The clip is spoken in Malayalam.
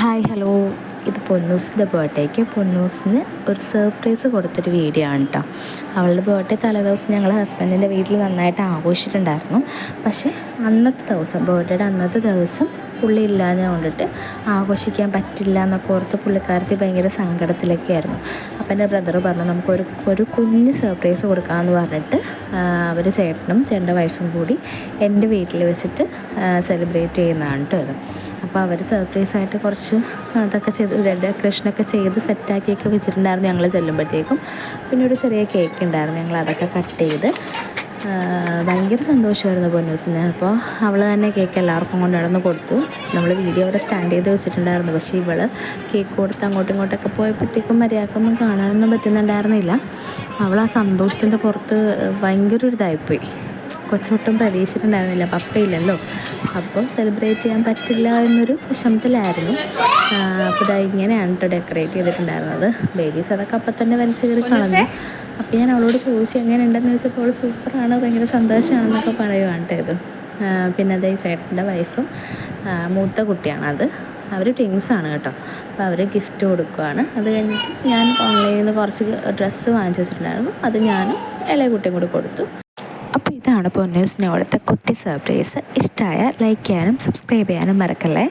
ഹായ് ഹലോ, ഇത് പൊന്നൂസിൻ്റെ ബർത്ത്ഡേക്ക് പൊന്നൂസിന് ഒരു സർപ്രൈസ് കൊടുത്തൊരു വീഡിയോ ആണ് കേട്ടോ. അവളുടെ ബർത്ത്ഡേ തലേദിവസം ഞങ്ങൾ ഹസ്ബൻഡിൻ്റെ വീട്ടിൽ നന്നായിട്ട് ആഘോഷിച്ചിട്ടുണ്ടായിരുന്നു. പക്ഷേ അന്നത്തെ ദിവസം, ബർത്ത്ഡേയുടെ അന്നത്തെ ദിവസം പുള്ളി ഇല്ലാതെ കൊണ്ടിട്ട് ആഘോഷിക്കാൻ പറ്റില്ല എന്നൊക്കെ ഓർത്ത് പുള്ളിക്കാരത്തി ഭയങ്കര സങ്കടത്തിലൊക്കെ ആയിരുന്നു. അപ്പം എൻ്റെ ബ്രദർ പറഞ്ഞു നമുക്കൊരു കുഞ്ഞ് സർപ്രൈസ് കൊടുക്കാമെന്ന് പറഞ്ഞിട്ട് അവർ ചേട്ടൻ്റെ വൈഫും കൂടി എൻ്റെ വീട്ടിൽ വെച്ചിട്ട് സെലിബ്രേറ്റ് ചെയ്യുന്നതാണ് കേട്ടോ ഇത്. അപ്പോൾ അവർ സർപ്രൈസായിട്ട് കുറച്ച് അതൊക്കെ ചെയ്ത് ഡെക്കറേഷനൊക്കെ ചെയ്ത് സെറ്റാക്കിയൊക്കെ വെച്ചിട്ടുണ്ടായിരുന്നു ഞങ്ങൾ ചെല്ലുമ്പോഴത്തേക്കും. പിന്നെ ഒരു ചെറിയ കേക്ക് ഉണ്ടായിരുന്നു, ഞങ്ങൾ അതൊക്കെ കട്ട് ചെയ്ത് ഭയങ്കര സന്തോഷമായിരുന്നു പൊന്നൂസിന്. അപ്പോൾ അവൾ തന്നെ കേക്ക് എല്ലാവർക്കും കൊണ്ട് നടന്ന് കൊടുത്തു. നമ്മൾ വീഡിയോ അവിടെ സ്റ്റാൻഡ് ചെയ്ത് വെച്ചിട്ടുണ്ടായിരുന്നു. പക്ഷേ ഇവൾ കേക്ക് കൊടുത്ത് അങ്ങോട്ടും ഇങ്ങോട്ടൊക്കെ പോയപ്പോഴത്തേക്കും മര്യാദക്കൊന്നും കാണാനൊന്നും പറ്റുന്നുണ്ടായിരുന്നില്ല. അവൾ ആ സന്തോഷത്തിൻ്റെ പുറത്ത് ഭയങ്കര ഒരു ഇതായിപ്പോയി. കൊച്ചൊട്ടും പ്രതീക്ഷിച്ചിട്ടുണ്ടായിരുന്നില്ല, പപ്പയില്ലല്ലോ, അപ്പോൾ സെലിബ്രേറ്റ് ചെയ്യാൻ പറ്റില്ല എന്നൊരു വിഷമത്തിലായിരുന്നു. അപ്പോൾ ഇതാ ഇങ്ങനെയാണ് കേട്ടോ ഡെക്കറേറ്റ് ചെയ്തിട്ടുണ്ടായിരുന്നത്. ബേബീസ് അതൊക്കെ അപ്പം തന്നെ വലിച്ചു കയറി കളഞ്ഞു. അപ്പോൾ ഞാൻ അവളോട് ചോദിച്ചു എങ്ങനെയുണ്ടെന്ന് ചോദിച്ചപ്പോൾ അവൾ സൂപ്പറാണ്, ഭയങ്കര സന്തോഷമാണെന്നൊക്കെ പറയുവാണ് കേട്ടോ ഇത്. പിന്നെ അതേ ചേട്ടൻ്റെ വൈഫും മൂത്ത കുട്ടിയാണത്, അവർ ട്വിൻസാണ് കേട്ടോ. അപ്പോൾ അവർ ഗിഫ്റ്റ് കൊടുക്കുകയാണ്. അത് കഴിഞ്ഞിട്ട് ഞാൻ ഓൺലൈനിൽ നിന്ന് കുറച്ച് ഡ്രസ്സ് വാങ്ങിച്ചു വെച്ചിട്ടുണ്ടായിരുന്നു, അത് ഞാനും ഇളയ കുട്ടിയും കൂടി കൊടുത്തു. അപ്പോൾ ഇതാണ് പൊന്നൂസിന് അവിടുത്തെ കുട്ടി സർപ്രൈസ്. ഇഷ്ടമായ ലൈക്ക് ചെയ്യാനും സബ്സ്ക്രൈബ് ചെയ്യാനും മറക്കല്ലേ.